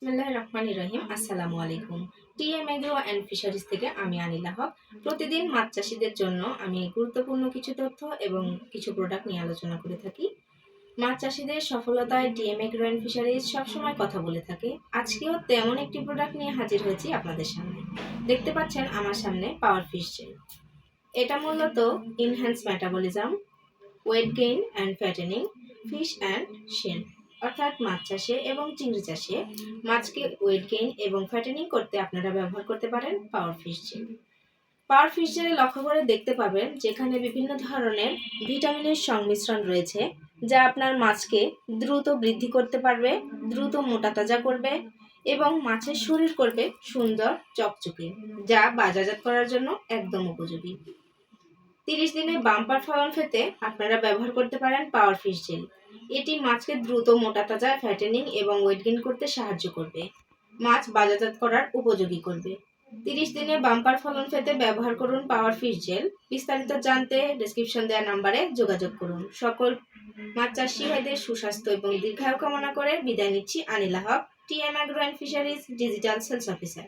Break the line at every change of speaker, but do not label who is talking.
বিসমিল্লাহির রহমানির রহিম। আসসালামু আলাইকুম। টিএম এগ্রো অ্যান্ড ফিশারিজ থেকে আমি আনিলা হক। প্রতিদিন মাছ চাষিদের জন্য আমি গুরুত্বপূর্ণ কিছু তথ্য এবং কিছু প্রোডাক্ট নিয়ে আলোচনা করে থাকি। মাছ চাষিদের সফলতায় টিএম এগ্রো অ্যান্ড ফিশারিজ সবসময় কথা বলে থাকে। আজকেও তেমন একটি প্রোডাক্ট নিয়ে হাজির হয়েছি আপনাদের সামনে। দেখতে পাচ্ছেন আমার সামনে পাওয়ার ফিশ জেল। এটা মূলত enhance metabolism, weight gain and fattening, fish and shell, অর্থাৎ মাছ চাষে এবং চিংড়ি চাষে মাছকে ওয়েট গেইন এবং ফ্যাটেনিং করতে আপনারা ব্যবহার করতে পারেন পাওয়ার ফিশ জেল। পাওয়ার ফিশ জেলে লক্ষ্য করে দেখতে পাবেন যেখানে বিভিন্ন ধরনের ভিটামিনের সংমিশ্রণ রয়েছে, যা আপনার মাছকে দ্রুত বৃদ্ধি করতে পারবে, দ্রুত মোটা তাজা করবে এবং মাছের শরীর করবে সুন্দর চকচকে, যা বাজারজাত করার জন্য একদম উপযোগী। 30 দিনে বাম্পার ফলন পেতে আপনারা ব্যবহার করতে পারেন পাওয়ার ফিশ জেল। এটি মাছকে দ্রুত মোটা তাজা, ফ্যাটেনিং এবং ওয়েট গেইন করতে সাহায্য করবে, মাছ বাজারজাত করার উপযোগী করবে। 30 দিনে বাম্পার ফলন পেতে ব্যবহার করুন পাওয়ার ফিশ জেল। বিস্তারিত জানতে ডেসক্রিপশন দেওয়া নাম্বারে যোগাযোগ করুন। সকল মাছ চাষি ভাইদের সুস্বাস্থ্য এবং দীর্ঘায়ু কামনা করে বিদায় নিচ্ছি। Anila Haque, TM agro and fisheries digital sales officer.